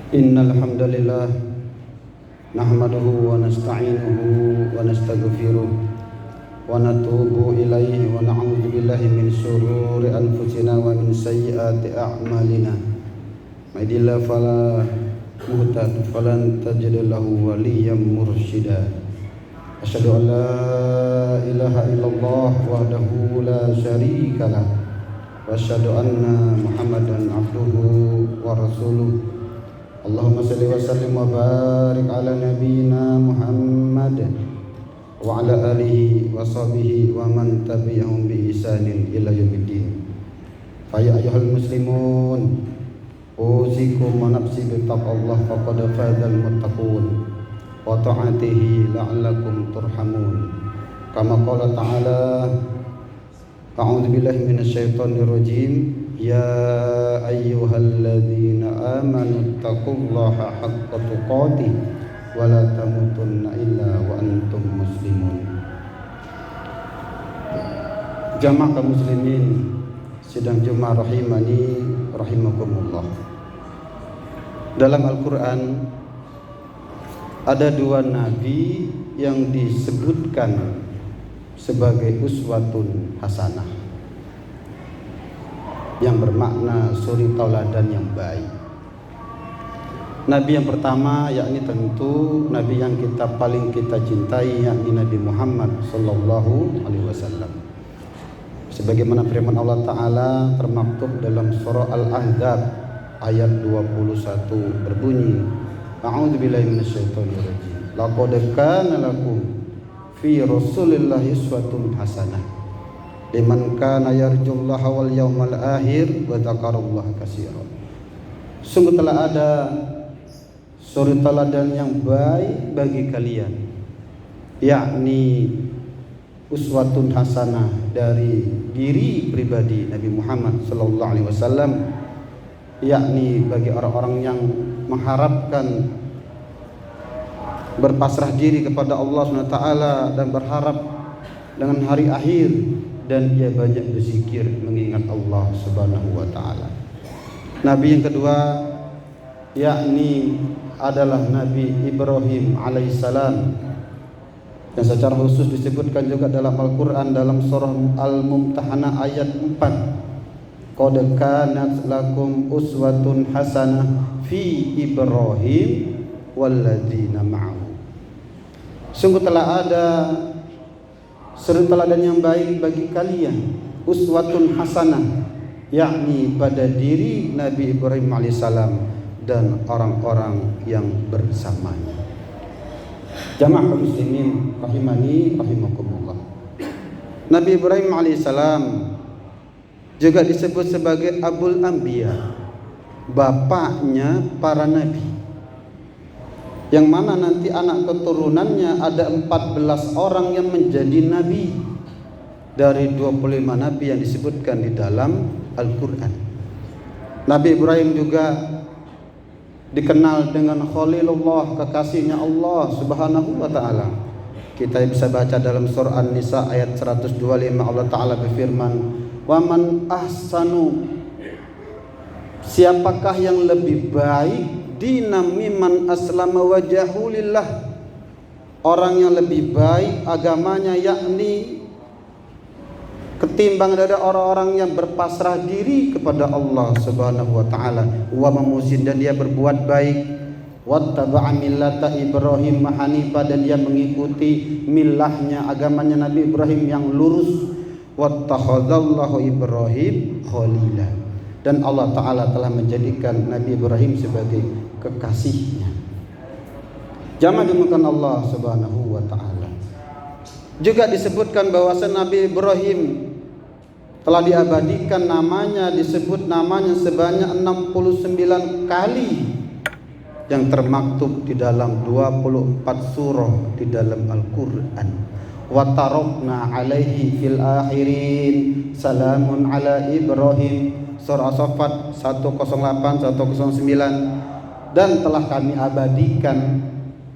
Innal hamdalillah nahmaduhu wa nasta'inuhu wa nastaghfiruh wa natubu ilaihi wa na'udzu billahi min shururi anfusina wa min sayyiati a'malina. Mahdillahu fala muhtad falan tajid lahu waliyyan mursyida. Asyhadu an la ilaha illallah wahdahu la syarika lah wa asyhadu anna Muhammadan abduhu wa rasuluh. Allahumma salli wa sallim wa barik ala nabiyyina Muhammad wa ala alihi wa sahbihi wa man tabi'ahum bi ihsanin ila yaumiddin. Fa ya ayyuhal muslimun, usikum wa nafsi bi taqwallah faqad fazal muttaqun wa ta'atihi la'allakum turhamun. Kama qala ta'ala, a'udzu billahi minasyaitonir rajim. Ya ayyuhalladzina amanu taqullaha haqqa tuqatih wa la tamutunna illa wa antum muslimun. Jamaah kaum muslimin sidang Jumat rahimani rahimakumullah. Dalam Al-Qur'an ada dua nabi yang disebutkan sebagai uswatun hasanah, yang bermakna suri tauladan yang baik. Nabi yang pertama yakni tentu nabi yang paling kita cintai, yakni Nabi Muhammad sallallahu alaihi wasallam. Sebagaimana firman Allah taala termaktub dalam surah Al-Ahzab ayat 21 berbunyi, a'udzu billahi minasyaitonir rajim. Laqad kana lakum fi rasulillahi uswatun hasanah liman kana yarjullaha wal yawmal akhir wa dzakarallaha katsiran. Sungguh telah ada suri teladan yang baik bagi kalian, yakni uswatun hasanah dari diri pribadi Nabi Muhammad sallallahu alaihi wasallam, yakni bagi orang-orang yang mengharapkan berpasrah diri kepada Allah Subhanahu wa taala dan berharap dengan hari akhir, dan dia banyak berzikir mengingat Allah Subhanahu wa taala. Nabi yang kedua yakni adalah Nabi Ibrahim alaihissalam, yang secara khusus disebutkan juga dalam Al-Qur'an dalam surah Al-Mumtahanah ayat 4. Qad kanat lakum uswatun hasanah fi Ibrahim walladzina ma'ahu. Sungguh telah ada suri teladan yang baik bagi kalian, uswatun hasanah, yakni pada diri Nabi Ibrahim alaihissalam dan orang-orang yang bersamanya. Jamaah kaum muslimin rahimani rahimakumullah. Nabi Ibrahim alaihissalam juga disebut sebagai Abul Anbiya, bapaknya para nabi, yang mana nanti anak keturunannya ada 14 orang yang menjadi nabi dari 25 nabi yang disebutkan di dalam Al-Quran. Nabi Ibrahim juga dikenal dengan Khalilullah, kekasihnya Allah Subhanahu wa taala. Kita bisa baca dalam surah An-Nisa ayat 125, Allah taala berfirman, "Wa man ahsanu," siapakah yang lebih baik, dina mimman aslama wajahu lillah, orang yang lebih baik agamanya yakni ketimbang dari orang-orang yang berpasrah diri kepada Allah Subhanahu wa taala, wa memusin, dan dia berbuat baik, wattaba'a millata Ibrahim hanifa, dan dia mengikuti millahnya, agamanya Nabi Ibrahim yang lurus, wattakhadzallahu Ibrahim khalila, dan Allah taala telah menjadikan Nabi Ibrahim sebagai kekasihnya. Jamaah dimulakan Allah Subhanahu wa taala. Juga disebutkan bahwasanya Nabi Ibrahim telah diabadikan namanya, disebut namanya sebanyak 69 kali, yang termaktub di dalam 24 surah di dalam Al-Qur'an. Wa tarakna alaihi fil akhirin salamun ala Ibrahim, surah As-Saffat 108 109. Dan telah kami abadikan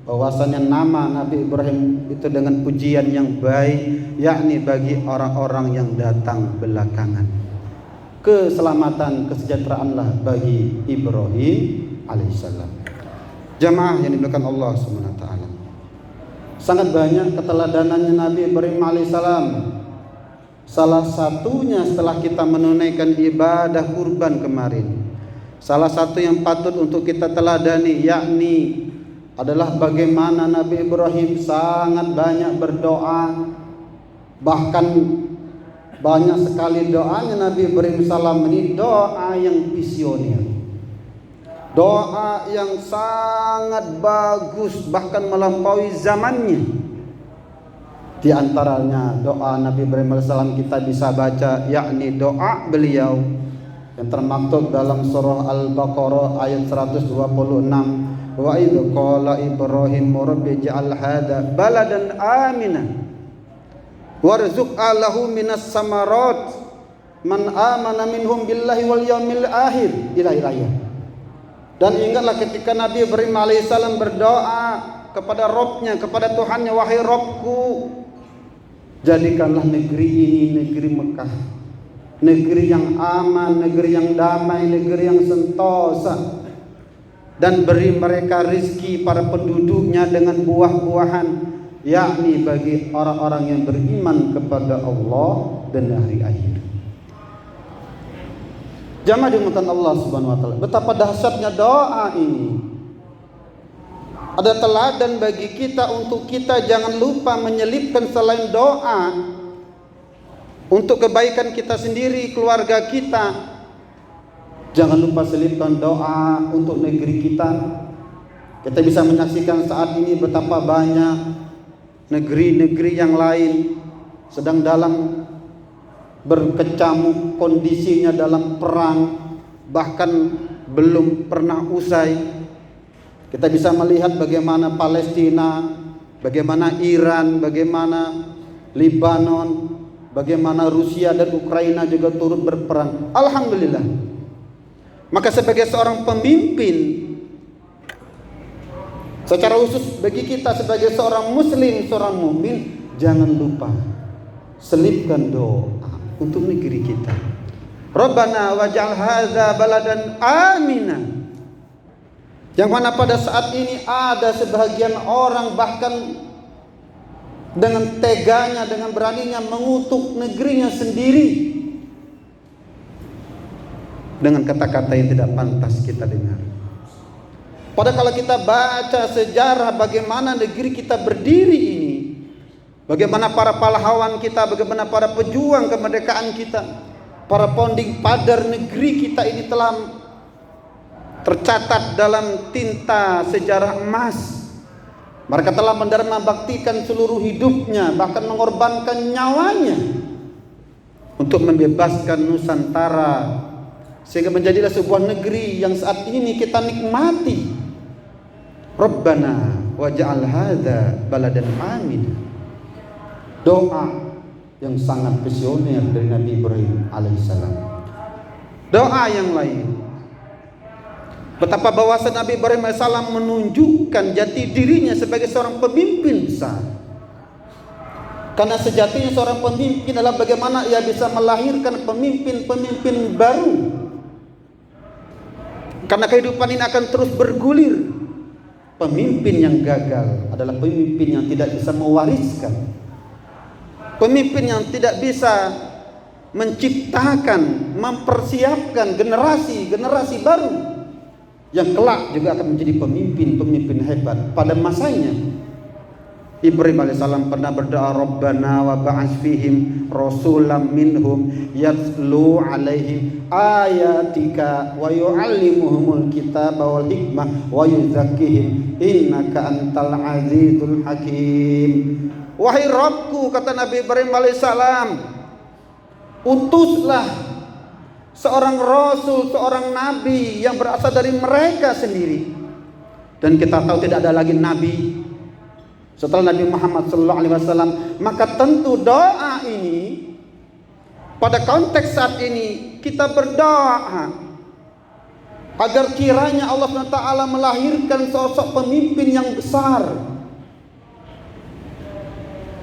bahwasanya nama Nabi Ibrahim itu dengan pujian yang baik, yakni bagi orang-orang yang datang belakangan. Keselamatan, kesejahteraanlah bagi Ibrahim alaihissalam. Jamaah yang dimuliakan Allah Subhanahu wa taala. Sangat banyak keteladanannya Nabi Ibrahim alaihissalam. Salah satunya setelah kita menunaikan ibadah kurban kemarin, salah satu yang patut untuk kita teladani yakni adalah bagaimana Nabi Ibrahim sangat banyak berdoa. Bahkan banyak sekali doanya Nabi Ibrahim salam ini doa yang visioner, doa yang sangat bagus, bahkan melampaui zamannya. Di antaranya doa Nabi Ibrahim alaihissalam kita bisa baca, yakni doa beliau yang termaktub dalam surah Al-Baqarah ayat 126. Wa idh qala Ibrahim rabbi ij'al hadha baladan amina warzuq ahlahu minas samarat man amana minhum billahi wal yawmil akhir ila ayat. Dan ingatlah ketika Nabi Ibrahim alaihissalam berdoa kepada Rabb-nya, kepada Tuhannya, wahai Rabbku, jadikanlah negeri ini negeri Mekah, negeri yang aman, negeri yang damai, negeri yang sentosa, dan beri mereka rizki para penduduknya dengan buah-buahan, yakni bagi orang-orang yang beriman kepada Allah dan hari akhir. Jamaah dimutakan Allah Subhanahu wa taala, betapa dahsyatnya doa ini. Ada teladan bagi kita untuk kita jangan lupa menyelipkan selain doa untuk kebaikan kita sendiri, keluarga kita. Jangan lupa selipkan doa untuk negeri kita. Kita bisa menyaksikan saat ini betapa banyak negeri-negeri yang lain sedang dalam berkecamuk, kondisinya dalam perang, bahkan belum pernah usai. Kita bisa melihat bagaimana Palestina, bagaimana Iran, bagaimana Lebanon, bagaimana Rusia dan Ukraina juga turut berperang. Alhamdulillah. Maka sebagai seorang pemimpin, secara khusus bagi kita sebagai seorang muslim, seorang mukmin, jangan lupa selipkan doa untuk negeri kita. Rabbana waj'al hadza baladan amina. Yang mana pada saat ini ada sebahagian orang bahkan dengan teganya, dengan beraninya mengutuk negerinya sendiri dengan kata-kata yang tidak pantas kita dengar. Padahal kalau kita baca sejarah bagaimana negeri kita berdiri ini, bagaimana para pahlawan kita, bagaimana para pejuang kemerdekaan kita, para founding father negeri kita ini telah tercatat dalam tinta sejarah emas. Mereka telah mendarma baktikan seluruh hidupnya, bahkan mengorbankan nyawanya untuk membebaskan Nusantara, sehingga menjadilah sebuah negeri yang saat ini kita nikmati. Rabbana waj'al hadza baladan amin. Doa yang sangat visioner dari Nabi Ibrahim alaihissalam. Doa yang lain, betapa bahwasanya Nabi Ibrahim AS menunjukkan jati dirinya sebagai seorang pemimpin besar. Karena sejatinya seorang pemimpin adalah bagaimana ia bisa melahirkan pemimpin-pemimpin baru. Karena kehidupan ini akan terus bergulir. Pemimpin yang gagal adalah pemimpin yang tidak bisa mewariskan, pemimpin yang tidak bisa menciptakan, mempersiapkan generasi baru yang kelak juga akan menjadi pemimpin hebat pada masanya. Ibrahim alaihissalam pernah berdoa, Rabbana wa ba'ats fihim rasulam minhum yatlu alaihim ayatika wa yu'allimuhumul kitaba wal hikmah wa yuzakkihim innaka antal azizul hakim. Wahai Rabbku, kata Nabi Ibrahim alaihissalam, utuslah seorang rasul, seorang nabi yang berasal dari mereka sendiri. Dan kita tahu tidak ada lagi nabi setelah Nabi Muhammad SAW. Maka tentu doa ini pada konteks saat ini kita berdoa agar kiranya Allah SWT melahirkan sosok pemimpin yang besar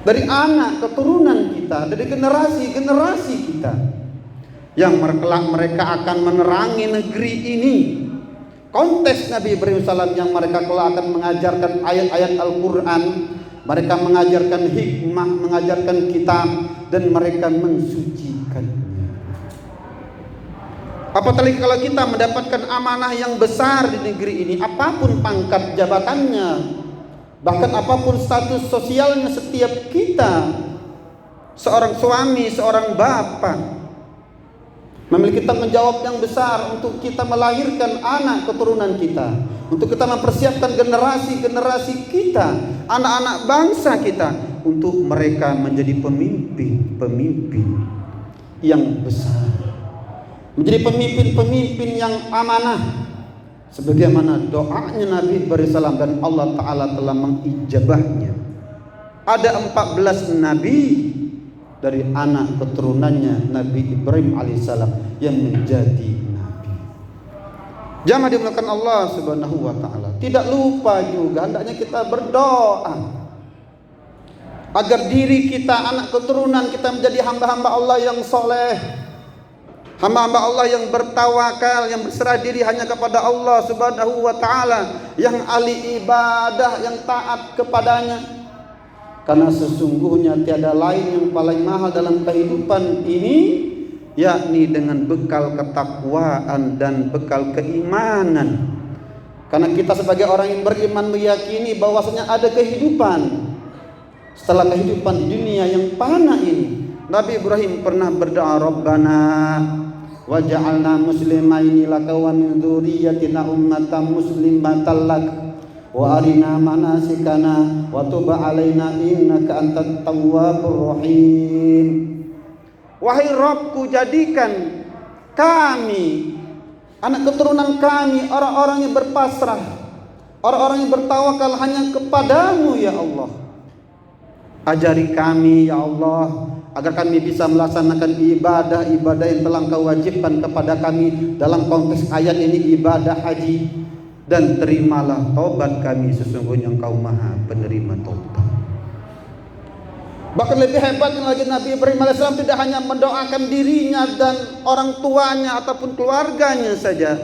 dari anak keturunan kita, dari generasi kita, yang kelak mereka akan menerangi negeri ini konteks Nabi Ibrahim salam yang mereka kelak akan mengajarkan ayat-ayat Al-Quran, mereka mengajarkan hikmah, mengajarkan kitab, dan mereka mensucikannya. Apalagi kalau kita mendapatkan amanah yang besar di negeri ini, apapun pangkat jabatannya, bahkan apapun status sosialnya setiap kita, seorang suami, seorang bapak, memiliki tanggung jawab yang besar untuk kita melahirkan anak keturunan kita, untuk kita mempersiapkan generasi-generasi kita, anak-anak bangsa kita, untuk mereka menjadi pemimpin-pemimpin yang besar, menjadi pemimpin-pemimpin yang amanah, sebagaimana doanya Nabi Ibrahim salam dan Allah Ta'ala telah mengijabahnya. Ada 14 nabi dari anak keturunannya Nabi Ibrahim alaihissalam yang menjadi nabi. Jamaah dimuliakan Allah Subhanahu wa taala. Tidak lupa juga hendaknya kita berdoa agar diri kita, anak keturunan kita menjadi hamba-hamba Allah yang soleh, hamba-hamba Allah yang bertawakal, yang berserah diri hanya kepada Allah Subhanahu wa taala, yang ahli ibadah, yang taat kepadanya. Karena sesungguhnya tiada lain yang paling mahal dalam kehidupan ini, yakni dengan bekal ketakwaan dan bekal keimanan. Karena kita sebagai orang yang beriman meyakini bahwasanya ada kehidupan setelah kehidupan di dunia yang fana ini. Nabi Ibrahim pernah berdoa, Rabbana waj'alna muslimaini laka wa min dzurriyyatina ummatan muslimatan lak wa arina manasikana wa tub alaina innaka antat tawwabur rahim. Wahai Rabbku, jadikan kami, anak keturunan kami, orang-orang yang berpasrah, orang-orang yang bertawakal hanya kepadamu ya Allah. Ajari kami ya Allah, agar kami bisa melaksanakan ibadah-ibadah yang telah Engkau wajibkan kepada kami. Dalam konteks ayat ini ibadah haji. Dan terimalah taubat kami, sesungguhnya Engkau Maha penerima taubat. Bahkan lebih hebatnya lagi, Nabi Ibrahim AS tidak hanya mendoakan dirinya dan orang tuanya ataupun keluarganya saja.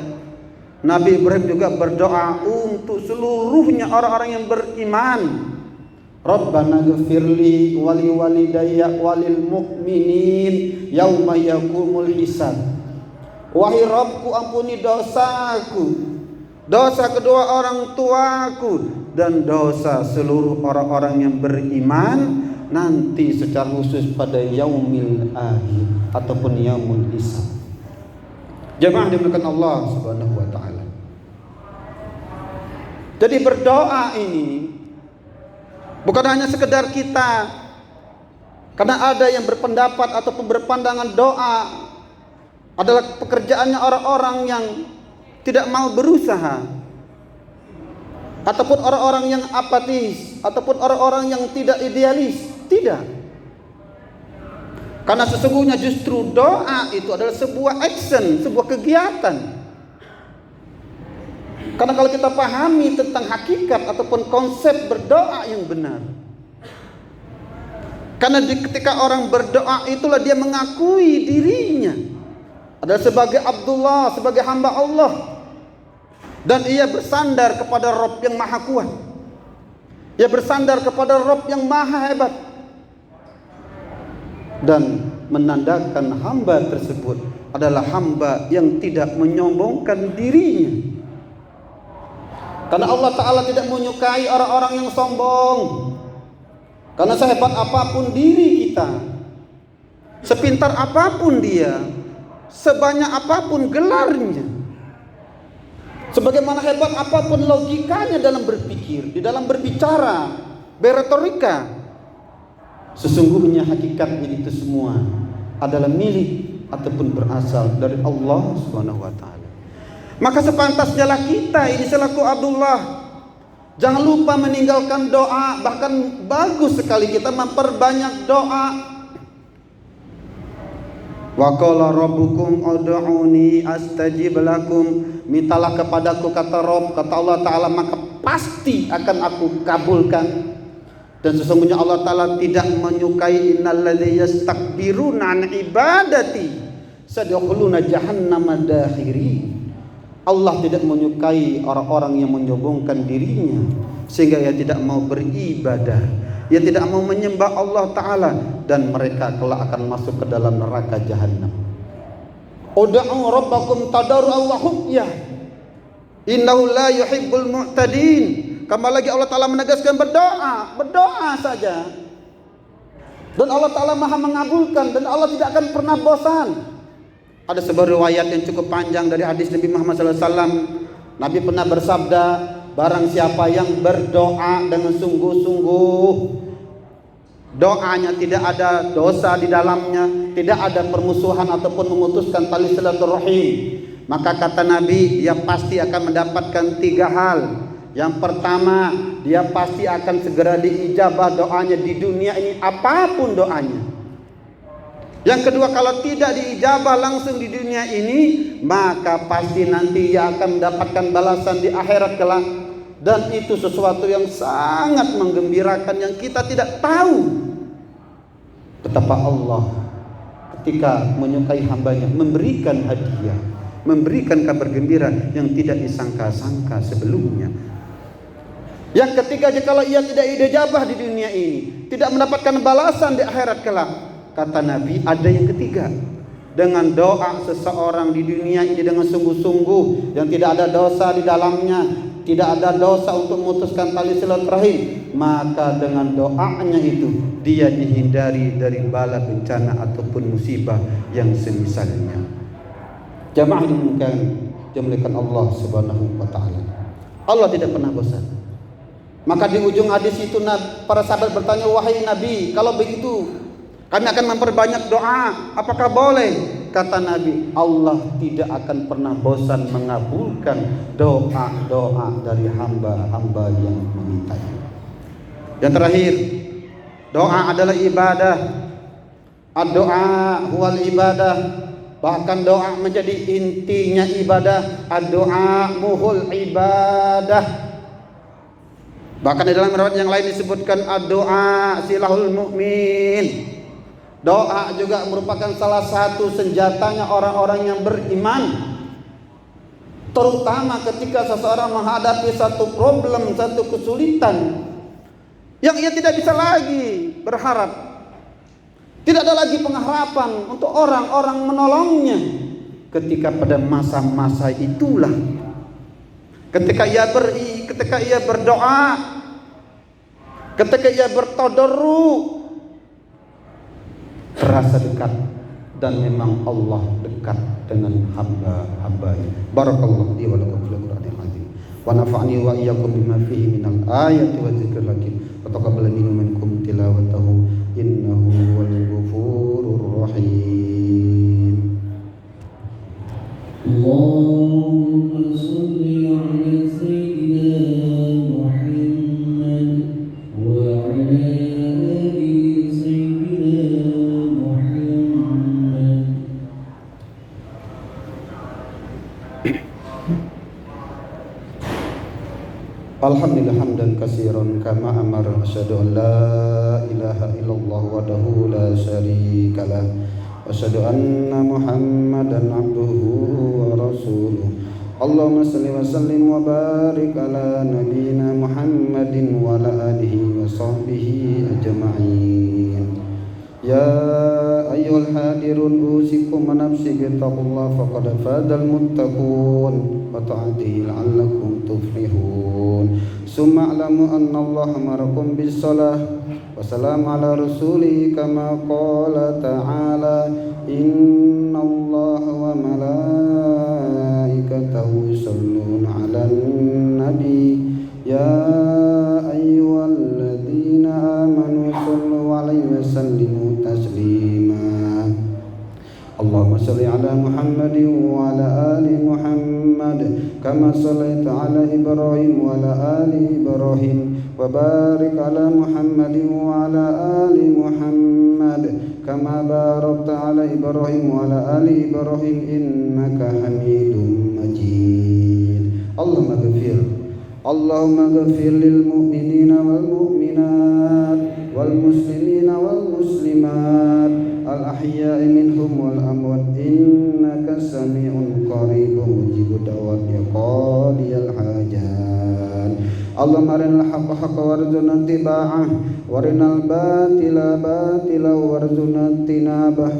Nabi Ibrahim juga berdoa untuk seluruhnya orang-orang yang beriman. Rabbana ghfirli wali walidayya walil mu'minin yauma yaqumul hisab. Wahai Rabbku, ampuni dosaku, dosa kedua orang tuaku, dan dosa seluruh orang-orang yang beriman nanti secara khusus pada yaumil akhir ataupun yaumul hisab. Jemaah dimuliakan Allah Subhanahu wa taala. Jadi berdoa ini bukan hanya sekedar kita, karena ada yang berpendapat ataupun berpandangan doa adalah pekerjaannya orang-orang yang tidak mau berusaha, ataupun orang-orang yang apatis, ataupun orang-orang yang tidak idealis. Tidak. Karena sesungguhnya justru doa itu adalah sebuah action, sebuah kegiatan. Karena kalau kita pahami tentang hakikat ataupun konsep berdoa yang benar, karena ketika orang berdoa itulah dia mengakui dirinya adalah sebagai Abdullah, sebagai hamba Allah, dan ia bersandar kepada Rabb yang maha kuat. Ia bersandar kepada Rabb yang maha hebat, dan menandakan hamba tersebut adalah hamba yang tidak menyombongkan dirinya. Karena Allah Ta'ala tidak menyukai orang-orang yang sombong. Karena sehebat apapun diri kita, sepintar apapun dia, sebanyak apapun gelarnya, sebagaimana hebat apapun logikanya dalam berpikir, di dalam berbicara, berretorika, sesungguhnya hakikatnya itu semua adalah milik ataupun berasal dari Allah Subhanahu wa taala. Maka sepantasnya lah kita ini selaku Abdullah jangan lupa meninggalkan doa, bahkan bagus sekali kita memperbanyak doa. Wa qala rabbukum ud'uni astajib lakum, mintalah kepadaku kata Rabb, kata Allah Ta'ala, maka pasti akan aku kabulkan. Dan sesungguhnya Allah Ta'ala tidak menyukai innalladzina yastakbiruna an ibadati sadkhuluna jahannama dakhirin. Allah tidak menyukai orang-orang yang menyombongkan dirinya sehingga ia tidak mau beribadah, ia tidak mau menyembah Allah Ta'ala, dan mereka kelak akan masuk ke dalam neraka jahanam. Ud'u rabbakum tadarru'an wa khufyah innahu la yuhibbul mu'tadin. Kembali lagi Allah Ta'ala menegaskan berdoa saja, dan Allah Ta'ala maha mengabulkan, dan Allah tidak akan pernah bosan. Ada sebuah riwayat yang cukup panjang dari hadis Nabi Muhammad SAW. Nabi pernah bersabda, barang siapa yang berdoa dengan sungguh-sungguh, doanya tidak ada dosa di dalamnya, tidak ada permusuhan ataupun memutuskan tali silaturahim, maka kata Nabi, dia pasti akan mendapatkan 3 hal. Yang pertama, dia pasti akan segera diijabah doanya di dunia ini, apapun doanya. Yang kedua, kalau tidak diijabah langsung di dunia ini, maka pasti nanti ia akan mendapatkan balasan di akhirat kelak. Dan itu sesuatu yang sangat menggembirakan yang kita tidak tahu betapa Allah ketika menyukai hambanya memberikan hadiah, memberikan kabar gembira yang tidak disangka-sangka sebelumnya. Yang ketiga, jikalau ia tidak diijabah di dunia ini, tidak mendapatkan balasan di akhirat kelak, kata Nabi, ada yang ketiga. Dengan doa seseorang di dunia ini dengan sungguh-sungguh, yang tidak ada dosa di dalamnya, tidak ada dosa untuk memutuskan tali silaturahim, maka dengan doanya itu dia dihindari dari bala bencana ataupun musibah yang semisalnya. Jamaah dimuliakan Allah Subhanahu wa taala. Allah tidak pernah bosan. Maka di ujung hadis itu para sahabat bertanya, wahai Nabi, kalau begitu kami akan memperbanyak doa, apakah boleh? Kata Nabi, Allah tidak akan pernah bosan mengabulkan doa-doa dari hamba-hamba yang memintanya. Yang terakhir, doa adalah ibadah. Ad-doa huwal ibadah. Bahkan doa menjadi intinya ibadah. Ad-doa muhul ibadah. Bahkan di dalam riwayat yang lain disebutkan ad-doa silahul mu'min. Doa juga merupakan salah satu senjatanya orang-orang yang beriman, terutama ketika seseorang menghadapi satu problem, satu kesulitan yang ia tidak bisa lagi berharap, tidak ada lagi pengharapan untuk orang-orang menolongnya. Ketika pada masa-masa itulah, ketika ia berdoa, ketika ia bertadarru, terasa dekat, dan memang Allah dekat dengan hamba-hambanya. Barakallahu li wa lakum fil Qur'anil azim wa nafa'ani wa iyyakum bima fihi minal ayati wa dzikril hakim wa taqabbal minkum tilawatahu innahu wal ghafurur rahim. Allahumma shalli ala sayyidina Muhammad wa ala ali sayyidina Alhamdulillah hamdan katsiran kama amara, asyhadu an la ilaha illallah wahdahu la syarikalah, wa asyhadu anna Muhammadan abduhu wa rasuluh. Allahumma shalli wa sallim wa barik ala nabiyyina Muhammadin wa ala alihi wa sahbihi ajma'in. Ya ayyuhal hadirun usikum wa nafsi bittaqullah faqad fadal muttaqun wa ta'atihi la'allakum tuflihun. Summa a'lamu anna Allah amarakum bis salah wa salam ala rasuli kama qala ta'ala inna Allah wa malaikatahu yusalluna 'alan nabi ya ayyuhalladzina amanu sallu 'alaihi wa sallimu taslima. Allahumma salli ala Muhammad wa ala ali Muhammad kama sallaita ala Ibrahim wa ala ali Ibrahim wa barik ala Muhammad wa ala ali Muhammad kama barakta ala Ibrahim wa ala ali Ibrahim innaka Hamidum Majid. Allahumma ghfir lil mu'minina wal mu'minat wal muslimina wal muslimat al ahya'i minhum wal amwat innaka innaka sami'un qaribun mujibud da'wat ya qadiyal hajat. Allahumma arinal haqqa haqqa warzuqna ittiba'ah warinal batila batila warzuqna ijtinabah.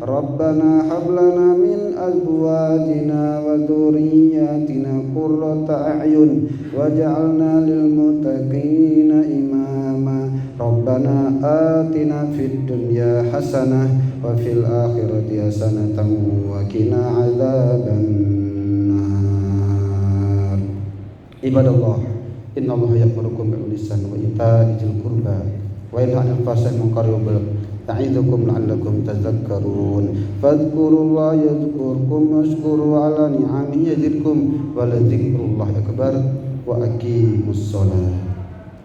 Rabbana hab lana min azwajina wa dhurriyyatina qurrata a'yun waj'alna lil muttaqina imama. Rabbana atina fid dunya hasanah wa fil akhirati hasanatan wa qina adzabannar. Ibadallah, innallaha ya'murukum bil ihsani wa ita'i dzil qurba wa yanha 'anil fahsya'i wal munkari wal baghi ya'idukum la'allakum tadhakkarun. Fadhkurullaha yadhkurkum washkuru 'ala ni'amihi yazidkum wa la dzikrullahi akbar wa aqimus shalah.